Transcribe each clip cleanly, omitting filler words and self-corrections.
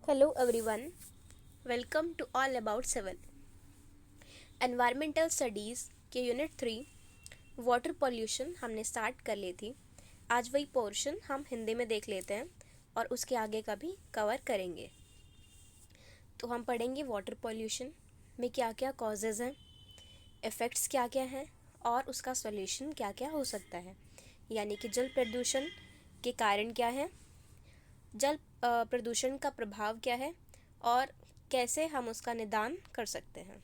Hello everyone, welcome to All About Civil. Environmental studies के unit 3 water pollution हमने start कर ली थी। आज वही पोर्शन हम हिंदी में देख लेते हैं और उसके आगे का भी कवर करेंगे। तो हम पढ़ेंगे वाटर पॉल्यूशन में क्या क्या कॉजेज़ हैं, इफ़ेक्ट्स क्या क्या हैं और उसका सॉल्यूशन क्या क्या हो सकता है। यानी कि जल प्रदूषण के कारण क्या है, जल प्रदूषण का प्रभाव क्या है और कैसे हम उसका निदान कर सकते हैं।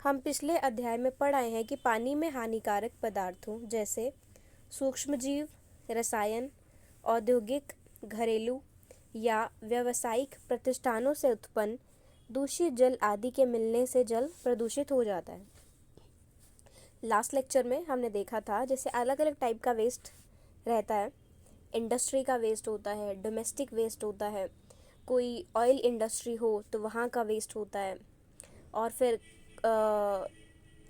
हम पिछले अध्याय में पढ़ आए हैं कि पानी में हानिकारक पदार्थों जैसे सूक्ष्मजीव, रसायन, औद्योगिक, घरेलू या व्यावसायिक प्रतिष्ठानों से उत्पन्न दूषित जल आदि के मिलने से जल प्रदूषित हो जाता है। लास्ट लेक्चर में हमने देखा था जैसे अलग अलग टाइप का वेस्ट रहता है। इंडस्ट्री का वेस्ट होता है, डोमेस्टिक वेस्ट होता है, कोई ऑयल इंडस्ट्री हो तो वहाँ का वेस्ट होता है, और फिर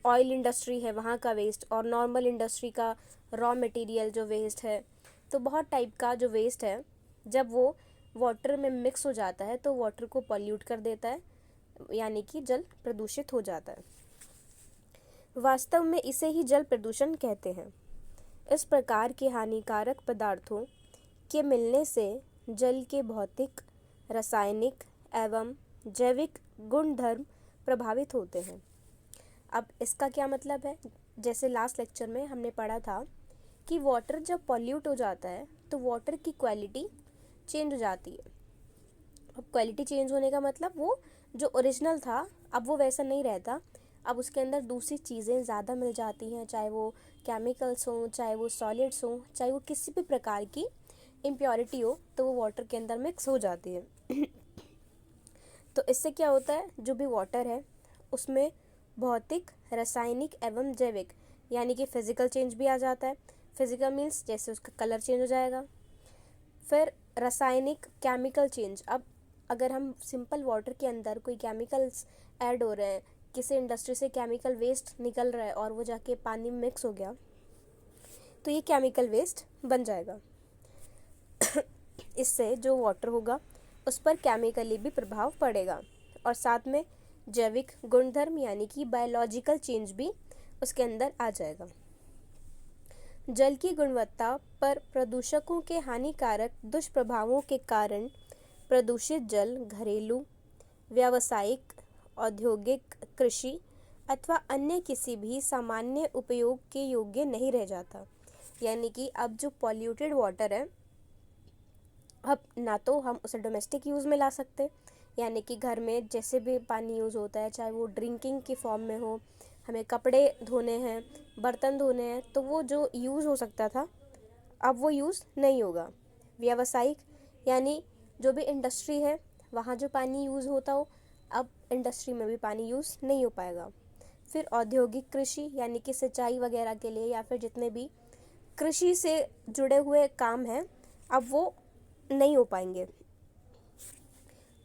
ऑयल इंडस्ट्री है वहाँ का वेस्ट, और नॉर्मल इंडस्ट्री का रॉ मटेरियल जो वेस्ट है। तो बहुत टाइप का जो वेस्ट है जब वो वाटर में मिक्स हो जाता है तो वाटर को पॉल्यूट कर देता है, यानी कि जल प्रदूषित हो जाता है। वास्तव में इसे ही जल प्रदूषण कहते हैं। इस प्रकार के हानिकारक पदार्थों के मिलने से जल के भौतिक, रासायनिक एवं जैविक गुणधर्म प्रभावित होते हैं। अब इसका क्या मतलब है, जैसे लास्ट लेक्चर में हमने पढ़ा था कि वाटर जब पॉल्यूट हो जाता है तो वाटर की क्वालिटी चेंज हो जाती है। अब क्वालिटी चेंज होने का मतलब वो जो ओरिजिनल था अब वो वैसा नहीं रहता, अब उसके अंदर दूसरी चीज़ें ज़्यादा मिल जाती हैं, चाहे वो केमिकल्स हों, चाहे वो सॉलिड्स हों, चाहे वो किसी भी प्रकार की इम्प्योरिटी हो, तो वो वाटर के अंदर मिक्स हो जाती है। तो इससे क्या होता है, जो भी वाटर है उसमें भौतिक, रासायनिक एवं जैविक यानी कि फिजिकल चेंज भी आ जाता है। फिजिकल मीन्स जैसे उसका कलर चेंज हो जाएगा। फिर रासायनिक, केमिकल चेंज। अब अगर हम सिंपल वाटर के अंदर कोई केमिकल्स ऐड हो रहे हैं, किसी इंडस्ट्री से केमिकल वेस्ट निकल रहा है और वो जाके पानी में मिक्स हो गया, तो ये केमिकल वेस्ट बन जाएगा। इससे जो वाटर होगा उस पर केमिकली भी प्रभाव पड़ेगा, और साथ में जैविक गुणधर्म यानी कि बायोलॉजिकल चेंज भी उसके अंदर आ जाएगा। जल की गुणवत्ता पर प्रदूषकों के हानिकारक दुष्प्रभावों के कारण प्रदूषित जल घरेलू, व्यावसायिक, औद्योगिक, कृषि अथवा अन्य किसी भी सामान्य उपयोग के योग्य नहीं रह जाता। यानी कि अब जो पॉल्यूटेड वाटर है, अब ना तो हम उसे डोमेस्टिक यूज़ में ला सकते, यानी कि घर में जैसे भी पानी यूज़ होता है, चाहे वो ड्रिंकिंग की फॉर्म में हो, हमें कपड़े धोने हैं, बर्तन धोने हैं, तो वो जो यूज़ हो सकता था अब वो यूज़ नहीं होगा। व्यावसायिक यानी जो भी इंडस्ट्री है वहाँ जो पानी यूज़ होता हो, अब इंडस्ट्री में भी पानी यूज़ नहीं हो पाएगा। फिर औद्योगिक कृषि यानी कि सिंचाई वगैरह के लिए या फिर जितने भी कृषि से जुड़े हुए काम हैं अब वो नहीं हो पाएंगे।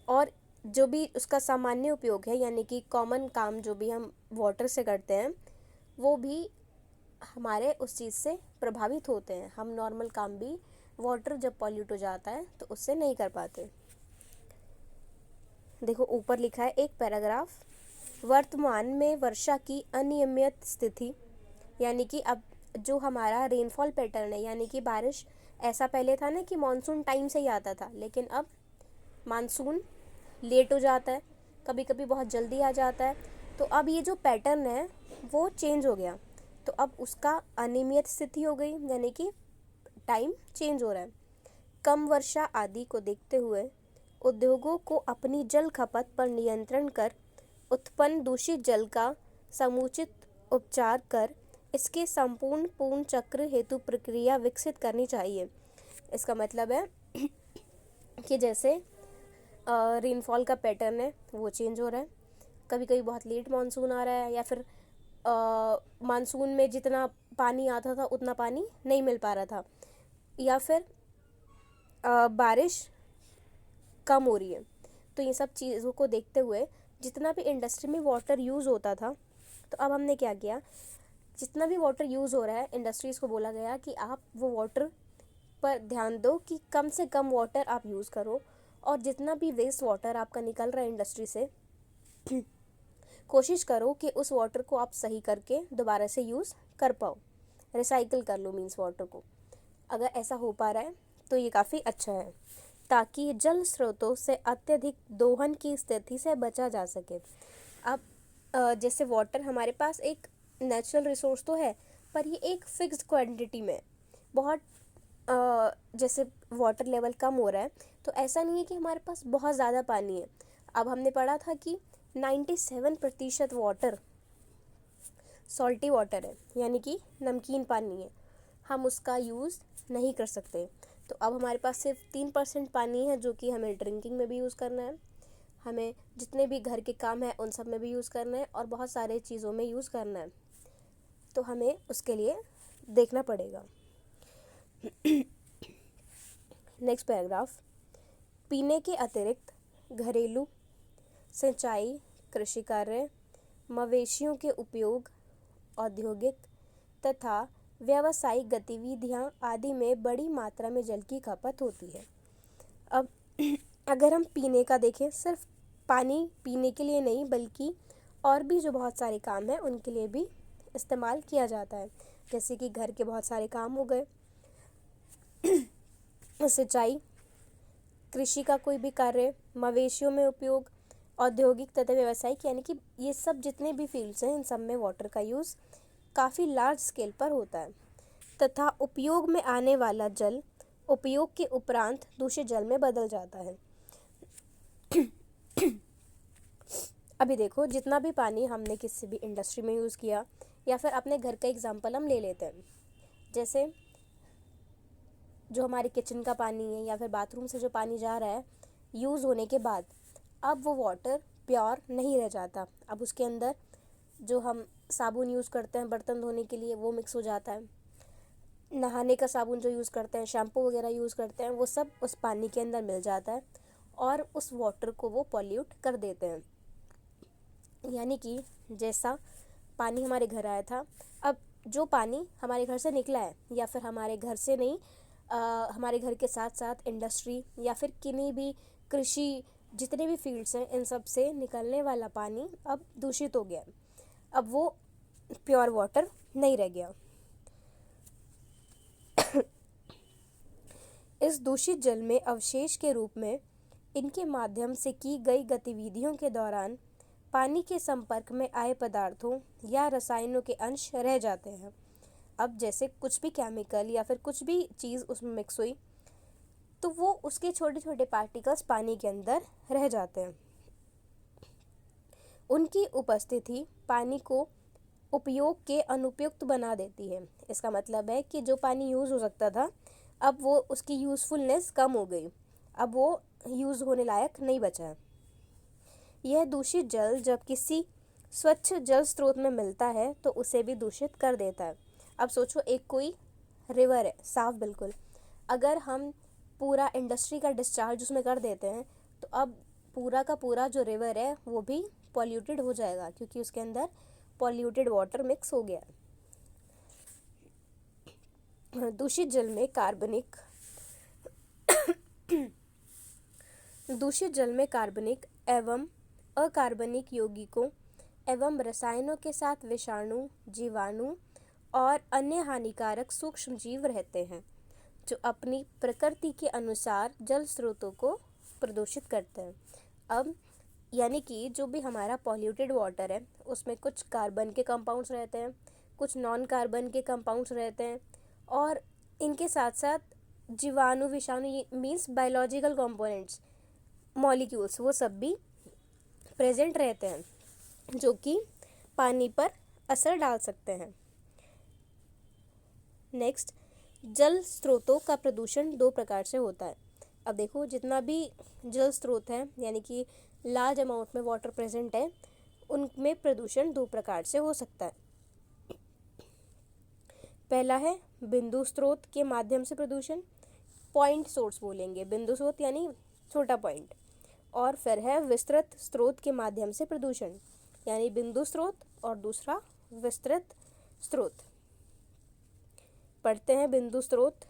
और जो भी उसका सामान्य उपयोग है यानी कि कॉमन काम जो भी हम वाटर से करते हैं वो भी हमारे उस चीज़ से प्रभावित होते हैं। हम नॉर्मल काम भी वाटर जब पॉल्यूट हो जाता है तो उससे नहीं कर पाते। देखो ऊपर लिखा है एक पैराग्राफ, वर्तमान में वर्षा की अनियमित स्थिति, यानी कि अब जो हमारा रेनफॉल पैटर्न है, यानी कि बारिश, ऐसा पहले था ना कि मानसून टाइम से ही आता था, लेकिन अब मानसून लेट हो जाता है, कभी कभी बहुत जल्दी आ जाता है। तो अब ये जो पैटर्न है वो चेंज हो गया, तो अब उसका अनियमित स्थिति हो गई, यानी कि टाइम चेंज हो रहा है। कम वर्षा आदि को देखते हुए उद्योगों को अपनी जल खपत पर नियंत्रण कर उत्पन्न दूषित जल का समुचित उपचार कर इसके संपूर्ण पूर्ण चक्र हेतु प्रक्रिया विकसित करनी चाहिए। इसका मतलब है कि जैसे रेनफॉल का पैटर्न है वो चेंज हो रहा है, कभी कभी बहुत लेट मानसून आ रहा है, या फिर मानसून में जितना पानी आता था उतना पानी नहीं मिल पा रहा था, या फिर बारिश कम हो रही है। तो ये सब चीज़ों को देखते हुए जितना भी इंडस्ट्री में वाटर यूज़ होता था, तो अब हमने क्या किया, जितना भी वाटर यूज़ हो रहा है इंडस्ट्रीज़ को बोला गया कि आप वो वाटर पर ध्यान दो कि कम से कम वाटर आप यूज़ करो, और जितना भी वेस्ट वाटर आपका निकल रहा है इंडस्ट्री से, कोशिश करो कि उस वाटर को आप सही करके दोबारा से यूज़ कर पाओ, रिसाइकिल कर लो मीन्स वाटर को। अगर ऐसा हो पा रहा है तो ये काफ़ी अच्छा है, ताकि जल स्रोतों से अत्यधिक दोहन की स्थिति से बचा जा सके। अब जैसे वाटर हमारे पास एक नेचुरल रिसोर्स तो है, पर ये एक फिक्स्ड क्वांटिटी में बहुत जैसे वाटर लेवल कम हो रहा है, तो ऐसा नहीं है कि हमारे पास बहुत ज़्यादा पानी है। अब हमने पढ़ा था कि 97% वाटर सॉल्टी वाटर है, यानी कि नमकीन पानी है, हम उसका यूज़ नहीं कर सकते। तो अब हमारे पास सिर्फ 3% पानी है, जो कि हमें ड्रिंकिंग में भी यूज़ करना है, हमें जितने भी घर के काम है उन सब में भी यूज़ करना है, और बहुत सारे चीज़ों में यूज़ करना है। तो हमें उसके लिए देखना पड़ेगा। नेक्स्ट पैराग्राफ, पीने के अतिरिक्त घरेलू सिंचाई, कृषि कार्य, मवेशियों के उपयोग, औद्योगिक तथा व्यावसायिक गतिविधियां आदि में बड़ी मात्रा में जल की खपत होती है। अब अगर हम पीने का देखें, सिर्फ पानी पीने के लिए नहीं, बल्कि और भी जो बहुत सारे काम हैं उनके लिए भी इस्तेमाल किया जाता है। जैसे कि घर के बहुत सारे काम हो गए, सिंचाई, कृषि का कोई भी कार्य, मवेशियों में उपयोग, औद्योगिक तथा व्यावसायिक, यानी कि ये सब जितने भी फील्ड्स हैं इन सब में वाटर का यूज़ काफ़ी लार्ज स्केल पर होता है। तथा उपयोग में आने वाला जल उपयोग के उपरांत दूषित जल में बदल जाता है। अभी देखो, जितना भी पानी हमने किसी भी इंडस्ट्री में यूज़ किया, या फिर अपने घर का एग्जांपल हम ले लेते हैं, जैसे जो हमारे किचन का पानी है या फिर बाथरूम से जो पानी जा रहा है यूज़ होने के बाद, अब वो वाटर प्योर नहीं रह जाता। अब उसके अंदर जो हम साबुन यूज़ करते हैं बर्तन धोने के लिए वो मिक्स हो जाता है, नहाने का साबुन जो यूज़ करते हैं, शैम्पू वगैरह यूज़ करते हैं, वो सब उस पानी के अंदर मिल जाता है और उस वाटर को वो पॉल्यूट कर देते हैं। यानी कि जैसा पानी हमारे घर आया था, अब जो पानी हमारे घर से निकला है, या फिर हमारे घर से नहीं, हमारे घर के साथ साथ इंडस्ट्री या फिर किन्हीं भी कृषि जितने भी फील्ड्स हैं इन सब से निकलने वाला पानी अब दूषित हो गया। अब वो प्योर वाटर नहीं रह गया। इस दूषित जल में अवशेष के रूप में इनके माध्यम से की गई गतिविधियों के दौरान पानी के संपर्क में आए पदार्थों या रसायनों के अंश रह जाते हैं। अब जैसे कुछ भी केमिकल या फिर कुछ भी चीज़ उसमें मिक्स हुई, तो वो उसके छोटे छोटे पार्टिकल्स पानी के अंदर रह जाते हैं। उनकी उपस्थिति पानी को उपयोग के अनुपयुक्त बना देती है। इसका मतलब है कि जो पानी यूज़ हो सकता था, अब वो उसकी यूज़फुलनेस कम हो गई, अब वो यूज़ होने लायक नहीं बचा है। यह दूषित जल जब किसी स्वच्छ जल स्रोत में मिलता है तो उसे भी दूषित कर देता है। अब सोचो, एक कोई रिवर है साफ बिल्कुल, अगर हम पूरा इंडस्ट्री का डिस्चार्ज उसमें कर देते हैं, तो अब पूरा का पूरा जो रिवर है वो भी पॉल्यूटेड हो जाएगा, क्योंकि उसके अंदर पॉल्यूटेड वाटर मिक्स हो गया। दूषित जल में कार्बनिक एवं अकार्बनिक यौगिकों एवं रसायनों के साथ विषाणु, जीवाणु और अन्य हानिकारक सूक्ष्म जीव रहते हैं, जो अपनी प्रकृति के अनुसार जल स्रोतों को प्रदूषित करते हैं। अब यानी कि जो भी हमारा पॉल्यूटेड वाटर है उसमें कुछ कार्बन के कंपाउंड्स रहते हैं, कुछ नॉन कार्बन के कंपाउंड्स रहते हैं, और इनके साथ साथ जीवाणु, विषाणु मीन्स बायोलॉजिकल कंपोनेंट्स, मॉलिक्यूल्स, वो सब भी प्रेजेंट रहते हैं, जो कि पानी पर असर डाल सकते हैं। नेक्स्ट, जल स्रोतों का प्रदूषण दो प्रकार से होता है। अब देखो, जितना भी जल स्रोत है यानी कि लार्ज अमाउंट में वाटर प्रेजेंट है, उनमें प्रदूषण दो प्रकार से हो सकता है। पहला है बिंदु स्रोत के माध्यम से प्रदूषण, पॉइंट सोर्स बोलेंगे, बिंदु स्रोत यानी छोटा पॉइंट, और फिर है विस्तृत स्रोत के माध्यम से प्रदूषण, यानी बिंदु स्रोत और दूसरा विस्तृत स्रोत। पढ़ते हैं बिंदु स्रोत।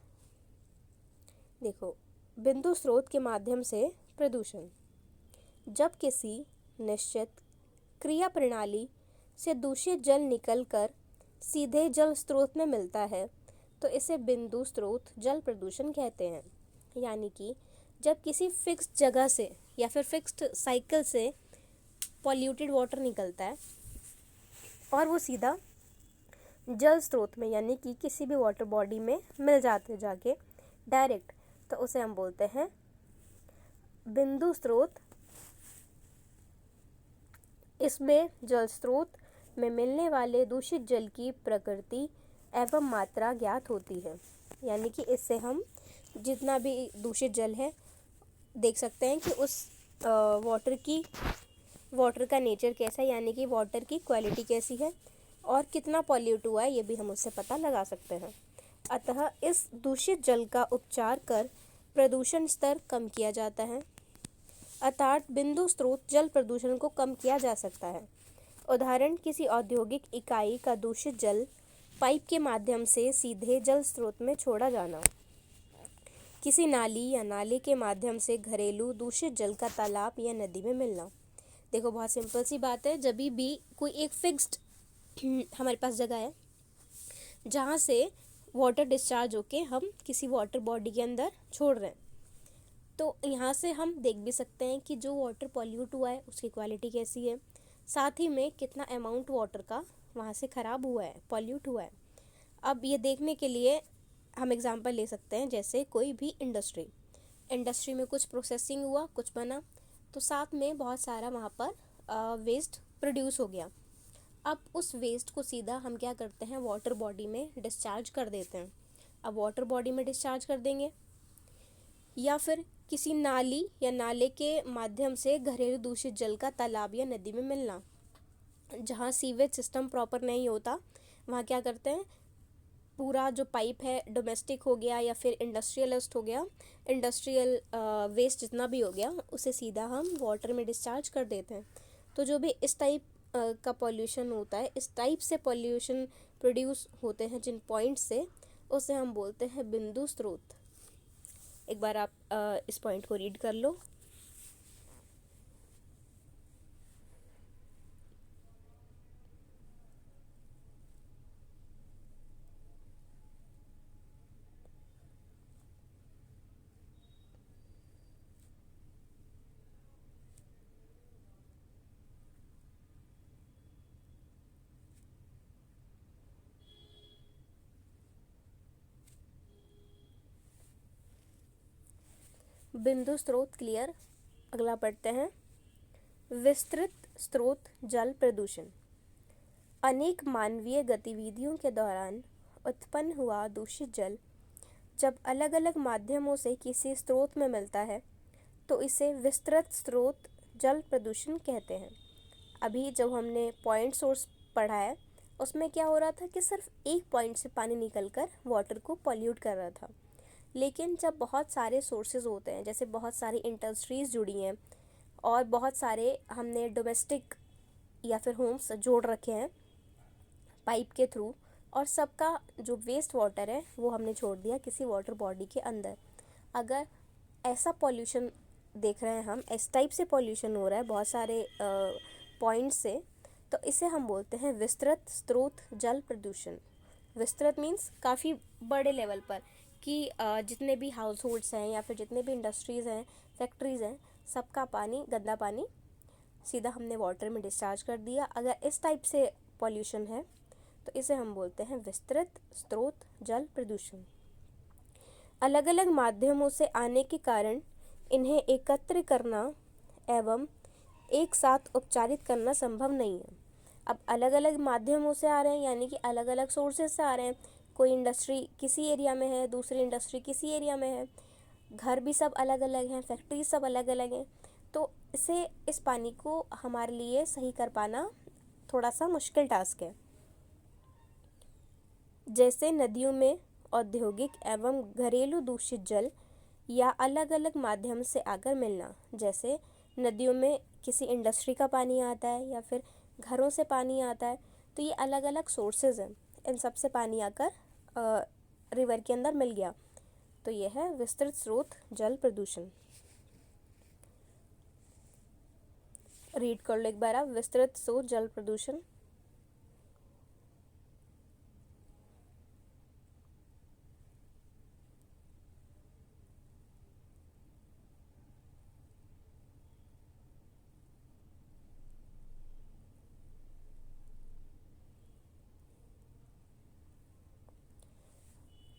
देखो, बिंदु स्रोत के माध्यम से प्रदूषण। जब किसी निश्चित क्रिया प्रणाली से दूषित जल निकलकर सीधे जल स्रोत में मिलता है तो इसे बिंदु स्रोत जल प्रदूषण कहते हैं। यानी कि जब किसी फिक्स्ड जगह से या फिर फिक्स्ड साइकिल से पॉल्यूटेड वाटर निकलता है और वो सीधा जल स्रोत में यानी कि किसी भी वाटर बॉडी में मिल जाते जाके डायरेक्ट, तो उसे हम बोलते हैं बिंदु स्रोत। इसमें जल स्रोत में मिलने वाले दूषित जल की प्रकृति एवं मात्रा ज्ञात होती है। यानी कि इससे हम जितना भी दूषित जल है देख सकते हैं कि उस वाटर का नेचर कैसा है, यानी कि वाटर की क्वालिटी कैसी है और कितना पॉल्यूट हुआ है, ये भी हम उससे पता लगा सकते हैं। अतः इस दूषित जल का उपचार कर प्रदूषण स्तर कम किया जाता है, अर्थात बिंदु स्रोत जल प्रदूषण को कम किया जा सकता है। उदाहरण, किसी औद्योगिक इकाई का दूषित जल पाइप के माध्यम से सीधे जल स्रोत में छोड़ा जाना, किसी नाली या नाले के माध्यम से घरेलू दूषित जल का तालाब या नदी में मिलना। देखो, बहुत सिंपल सी बात है, जब भी कोई एक फिक्स्ड हमारे पास जगह है जहाँ से वाटर डिस्चार्ज होके हम किसी वाटर बॉडी के अंदर छोड़ रहे हैं, तो यहाँ से हम देख भी सकते हैं कि जो वाटर पॉल्यूट हुआ है उसकी क्वालिटी कैसी है, साथ ही में कितना अमाउंट वाटर का वहाँ से ख़राब हुआ है, पॉल्यूट हुआ है। अब ये देखने के लिए हम एग्जांपल ले सकते हैं, जैसे कोई भी इंडस्ट्री में कुछ प्रोसेसिंग हुआ, कुछ बना, तो साथ में बहुत सारा वहाँ पर वेस्ट प्रोड्यूस हो गया। अब उस वेस्ट को सीधा हम क्या करते हैं, वाटर बॉडी में डिस्चार्ज कर देते हैं। अब वाटर बॉडी में डिस्चार्ज कर देंगे या फिर किसी नाली या नाले के माध्यम से घरेलू दूषित जल का तालाब या नदी में मिलना। जहाँ सीवेज सिस्टम प्रॉपर नहीं होता वहाँ क्या करते हैं, पूरा जो पाइप है डोमेस्टिक हो गया या फिर इंडस्ट्रियलिस्ट हो गया, इंडस्ट्रियल वेस्ट जितना भी हो गया उसे सीधा हम वाटर में डिस्चार्ज कर देते हैं। तो जो भी इस टाइप का पॉल्यूशन होता है, इस टाइप से पॉल्यूशन प्रोड्यूस होते हैं जिन पॉइंट से, उसे हम बोलते हैं बिंदु स्रोत। एक बार आप इस पॉइंट को रीड कर लो। बिंदु स्रोत क्लियर। अगला पढ़ते हैं, विस्तृत स्रोत जल प्रदूषण। अनेक मानवीय गतिविधियों के दौरान उत्पन्न हुआ दूषित जल जब अलग अलग माध्यमों से किसी स्रोत में मिलता है तो इसे विस्तृत स्रोत जल प्रदूषण कहते हैं। अभी जब हमने पॉइंट सोर्स पढ़ा है उसमें क्या हो रहा था कि सिर्फ एक पॉइंट से पानी निकलकर वाटर को पॉल्यूट कर रहा था, लेकिन जब बहुत सारे सोर्सेज होते हैं, जैसे बहुत सारी इंडस्ट्रीज़ जुड़ी हैं और बहुत सारे हमने डोमेस्टिक या फिर होम्स जोड़ रखे हैं पाइप के थ्रू, और सबका जो वेस्ट वाटर है वो हमने छोड़ दिया किसी वाटर बॉडी के अंदर। अगर ऐसा पॉल्यूशन देख रहे हैं हम, इस टाइप से पॉल्यूशन हो रहा है बहुत सारे पॉइंट से, तो इसे हम बोलते हैं विस्तृत स्रोत जल प्रदूषण। विस्तृत मीन्स काफ़ी बड़े लेवल पर, कि जितने भी हाउस होल्ड्स हैं या फिर जितने भी इंडस्ट्रीज़ हैं, फैक्ट्रीज़ हैं, सबका पानी, गंदा पानी सीधा हमने वाटर में डिस्चार्ज कर दिया। अगर इस टाइप से पॉल्यूशन है तो इसे हम बोलते हैं विस्तृत स्रोत जल प्रदूषण। अलग अलग माध्यमों से आने के कारण इन्हें एकत्र करना एवं एक साथ उपचारित करना संभव नहीं है। अब अलग अलग माध्यमों से आ रहे हैं, यानी कि अलग अलग सोर्सेज से आ रहे हैं। कोई इंडस्ट्री किसी एरिया में है, दूसरी इंडस्ट्री किसी एरिया में है, घर भी सब अलग अलग हैं, फैक्ट्री सब अलग अलग हैं, तो इस पानी को हमारे लिए सही कर पाना थोड़ा सा मुश्किल टास्क है। जैसे नदियों में औद्योगिक एवं घरेलू दूषित जल या अलग अलग माध्यम से आकर मिलना, जैसे नदियों में किसी इंडस्ट्री का पानी आता है या फिर घरों से पानी आता है, तो ये अलग अलग सोर्सेज हैं, इन सब से पानी आकर रिवर के अंदर मिल गया। तो यह है विस्तृत स्रोत जल प्रदूषण। रीड कर लो एक बार आप, विस्तृत स्रोत जल प्रदूषण।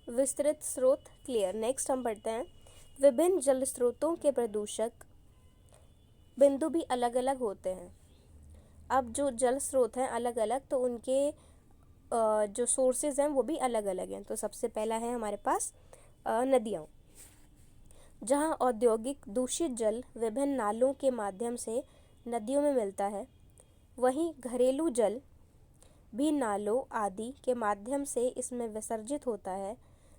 विस्तृत स्रोत क्लियर। नेक्स्ट हम पढ़ते हैं विभिन्न जल स्रोतों के प्रदूषक बिंदु भी अलग अलग होते हैं। अब जो जल स्रोत हैं अलग अलग, तो उनके जो सोर्सेज हैं वो भी अलग अलग हैं। तो सबसे पहला है हमारे पास नदियाँ, जहाँ औद्योगिक दूषित जल विभिन्न नालों के माध्यम से नदियों में मिलता है। वहीं घरेलू जल भी नालों आदि के माध्यम से इसमें विसर्जित होता है।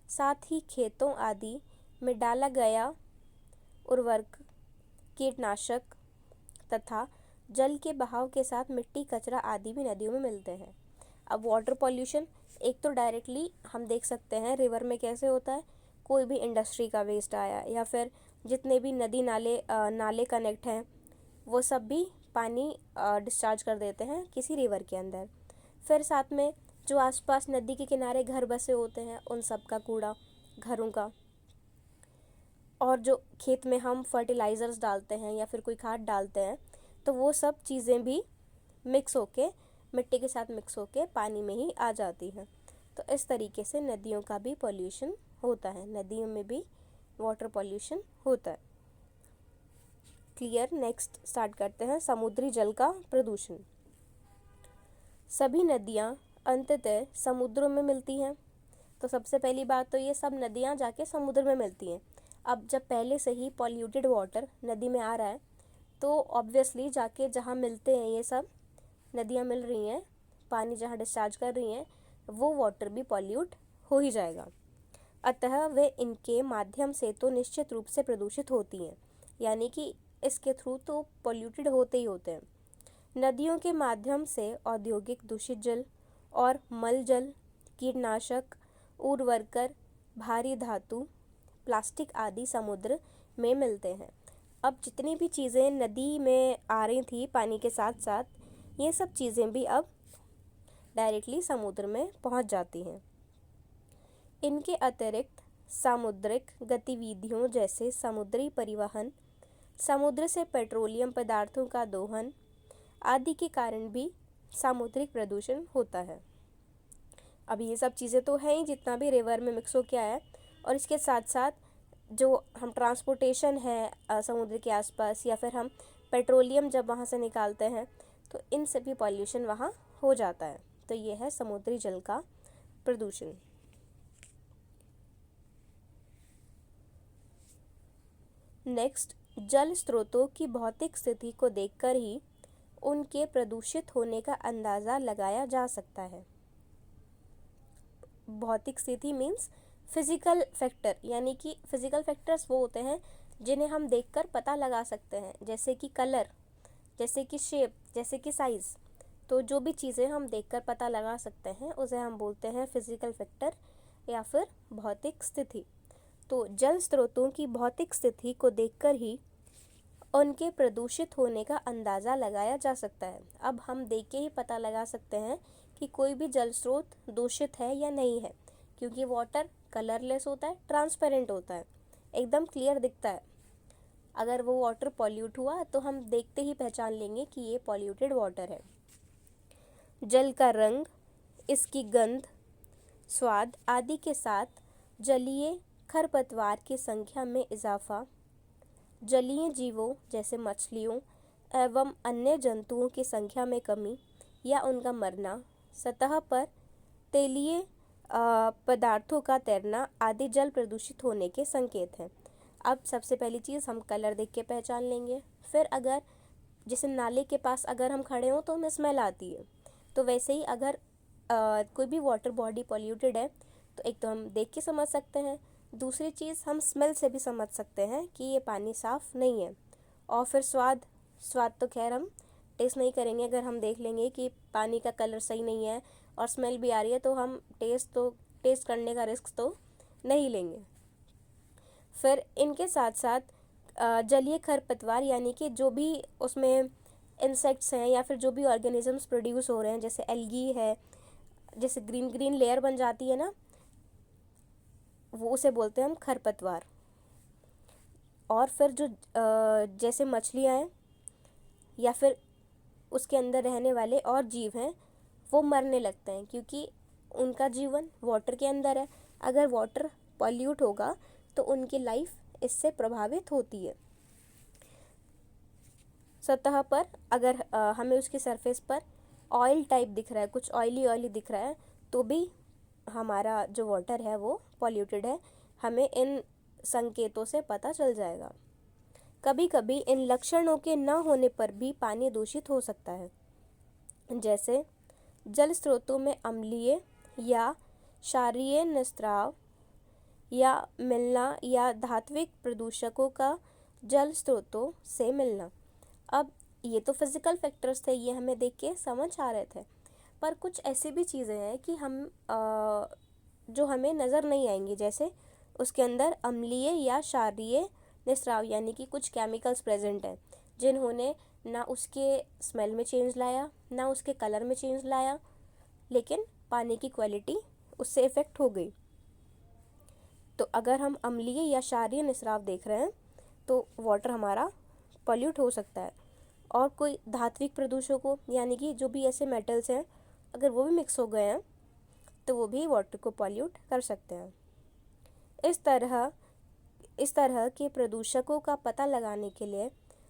साथ ही खेतों आदि में डाला गया उर्वरक, कीटनाशक तथा जल के बहाव के साथ मिट्टी, कचरा आदि भी नदियों में मिलते हैं। अब वाटर पॉल्यूशन, एक तो डायरेक्टली हम देख सकते हैं रिवर में कैसे होता है, कोई भी इंडस्ट्री का वेस्ट आया या फिर जितने भी नदी नाले कनेक्ट हैं वो सब भी पानी डिस्चार्ज कर देते हैं किसी रिवर के अंदर। फिर साथ में जो आसपास नदी के किनारे घर बसे होते हैं उन सब का कूड़ा घरों का, और जो खेत में हम फर्टिलाइज़र्स डालते हैं या फिर कोई खाद डालते हैं तो वो सब चीज़ें भी मिक्स होके मिट्टी के साथ मिक्स होके पानी में ही आ जाती हैं। तो इस तरीके से नदियों का भी पॉल्यूशन होता है, नदियों में भी वाटर पॉल्यूशन होता है। क्लियर। नेक्स्ट स्टार्ट करते हैं समुद्री जल का प्रदूषण। सभी नदियाँ अंततः समुद्रों में मिलती हैं। तो सबसे पहली बात तो ये सब नदियाँ जाके समुद्र में मिलती हैं। अब जब पहले से ही पॉल्यूटेड वाटर नदी में आ रहा है तो ऑब्वियसली जाके जहाँ मिलते हैं ये सब नदियाँ मिल रही हैं, पानी जहाँ डिस्चार्ज कर रही हैं वो वाटर भी पॉल्यूट हो ही जाएगा। अतः वे इनके माध्यम से तो निश्चित रूप से प्रदूषित होती हैं, यानी कि इसके थ्रू तो पॉल्यूटेड होते ही होते हैं। नदियों के माध्यम से औद्योगिक दूषित जल और मल जल, कीटनाशक, उर्वरक, भारी धातु, प्लास्टिक आदि समुद्र में मिलते हैं। अब जितनी भी चीज़ें नदी में आ रही थी पानी के साथ साथ, ये सब चीज़ें भी अब डायरेक्टली समुद्र में पहुंच जाती हैं। इनके अतिरिक्त सामुद्रिक गतिविधियों जैसे समुद्री परिवहन, समुद्र से पेट्रोलियम पदार्थों का दोहन आदि के कारण भी सामुद्रिक प्रदूषण होता है। अब ये सब चीज़ें तो हैं ही जितना भी रिवर में मिक्स हो के आया है, और इसके साथ साथ जो हम ट्रांसपोर्टेशन है समुद्र के आसपास या फिर हम पेट्रोलियम जब वहाँ से निकालते हैं तो इन सभी पॉल्यूशन वहाँ हो जाता है। तो ये है समुद्री जल का प्रदूषण। नेक्स्ट, जल स्रोतों की भौतिक स्थिति को देखकर ही उनके प्रदूषित होने का अंदाज़ा लगाया जा सकता है। भौतिक स्थिति मीन्स फिजिकल फैक्टर, यानी कि फिजिकल फैक्टर्स वो होते हैं जिन्हें हम देखकर पता लगा सकते हैं, जैसे कि कलर, जैसे कि शेप, जैसे कि साइज़। तो जो भी चीज़ें हम देखकर पता लगा सकते हैं उसे हम बोलते हैं फिजिकल फैक्टर या फिर भौतिक स्थिति। तो जल स्रोतों की भौतिक स्थिति को देखकर ही उनके प्रदूषित होने का अंदाज़ा लगाया जा सकता है। अब हम देख के ही पता लगा सकते हैं कि कोई भी जल स्रोत दूषित है या नहीं है, क्योंकि वाटर कलरलेस होता है, ट्रांसपेरेंट होता है, एकदम क्लियर दिखता है। अगर वो वाटर पॉल्यूट हुआ तो हम देखते ही पहचान लेंगे कि ये पॉल्यूटेड वाटर है। जल का रंग, इसकी गंध, स्वाद आदि के साथ जलीय खरपतवार की संख्या में इजाफा, जलीय जीवों जैसे मछलियों एवं अन्य जंतुओं की संख्या में कमी या उनका मरना, सतह पर तेलीय पदार्थों का तैरना आदि जल प्रदूषित होने के संकेत हैं। अब सबसे पहली चीज़ हम कलर देख के पहचान लेंगे। फिर अगर जैसे नाले के पास अगर हम खड़े हों तो हमें स्मेल आती है, तो वैसे ही अगर कोई भी वाटर बॉडी पॉल्यूटेड है तो एक तो हम देख के समझ सकते हैं, दूसरी चीज़ हम स्मेल से भी समझ सकते हैं कि ये पानी साफ़ नहीं है। और फिर स्वाद तो खैर हम टेस्ट नहीं करेंगे, अगर हम देख लेंगे कि पानी का कलर सही नहीं है और स्मेल भी आ रही है तो हम टेस्ट करने का रिस्क तो नहीं लेंगे। फिर इनके साथ साथ जलीय खरपतवार यानी कि जो भी उसमें इंसेक्ट्स हैं या फिर जो भी ऑर्गेनिजम्स प्रोड्यूस हो रहे हैं, जैसे एल्गी है, जैसे ग्रीन ग्रीन लेयर बन जाती है ना, वो उसे बोलते हैं हम खरपतवार। और फिर जो जैसे मछलियाँ हैं या फिर उसके अंदर रहने वाले और जीव हैं, वो मरने लगते हैं क्योंकि उनका जीवन वाटर के अंदर है। अगर वाटर पॉल्यूट होगा तो उनकी लाइफ इससे प्रभावित होती है। सतह पर अगर हमें उसकी सरफेस पर ऑयल टाइप दिख रहा है, कुछ ऑयली ऑयली दिख रहा है, तो भी हमारा जो वाटर है वो पॉल्यूटेड है, हमें इन संकेतों से पता चल जाएगा। कभी कभी इन लक्षणों के न होने पर भी पानी दूषित हो सकता है, जैसे जल स्रोतों में अम्लीय या क्षारीय निस्राव या मिलना या धात्विक प्रदूषकों का जल स्रोतों से मिलना। अब ये तो फिजिकल फैक्टर्स थे, ये हमें देख के समझ आ रहे थे, पर कुछ ऐसी भी चीज़ें हैं कि हम जो हमें नज़र नहीं आएंगी, जैसे उसके अंदर अम्लीय या क्षारीय निस्राव यानी कि कुछ केमिकल्स प्रेजेंट हैं जिन्होंने ना उसके स्मेल में चेंज लाया, ना उसके कलर में चेंज लाया, लेकिन पानी की क्वालिटी उससे इफ़ेक्ट हो गई। तो अगर हम अम्लीय या क्षारीय निस्राव देख रहे हैं तो वाटर हमारा पॉल्यूट हो सकता है। और कोई धात्विक प्रदूषकों यानी कि जो भी ऐसे मेटल्स हैं, अगर वो भी मिक्स हो गए हैं तो वो भी वाटर को पॉल्यूट कर सकते हैं। इस तरह के प्रदूषकों का पता लगाने के लिए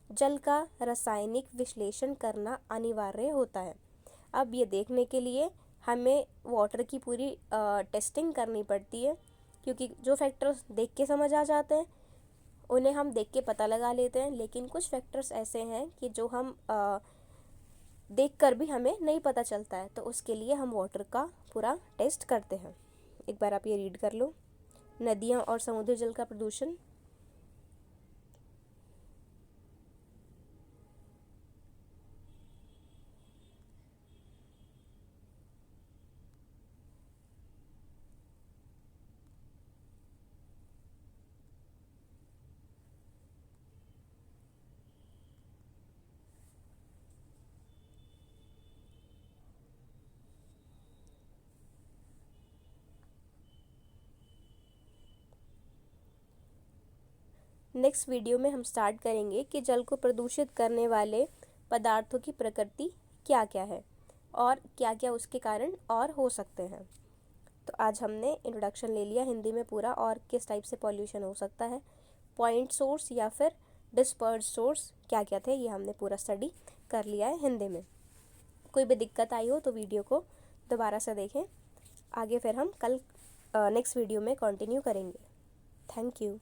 जल का रासायनिक विश्लेषण करना अनिवार्य होता है। अब ये देखने के लिए हमें वाटर की पूरी टेस्टिंग करनी पड़ती है, क्योंकि जो फैक्टर्स देख के समझ आ जाते हैं उन्हें हम देख के पता लगा लेते हैं, लेकिन कुछ फैक्टर्स ऐसे हैं कि जो हम देख कर भी हमें नहीं पता चलता है, तो उसके लिए हम वाटर का पूरा टेस्ट करते हैं। एक बार आप ये रीड कर लो, नदियाँ और समुद्री जल का प्रदूषण। नेक्स्ट वीडियो में हम स्टार्ट करेंगे कि जल को प्रदूषित करने वाले पदार्थों की प्रकृति क्या क्या है और क्या क्या उसके कारण और हो सकते हैं। तो आज हमने इंट्रोडक्शन ले लिया हिंदी में पूरा, और किस टाइप से पॉल्यूशन हो सकता है, पॉइंट सोर्स या फिर डिस्पर्स सोर्स क्या क्या थे, ये हमने पूरा स्टडी कर लिया है हिंदी में। कोई भी दिक्कत आई हो तो वीडियो को दोबारा से देखें। आगे फिर हम कल नेक्स्ट वीडियो में कंटिन्यू करेंगे। Thank you.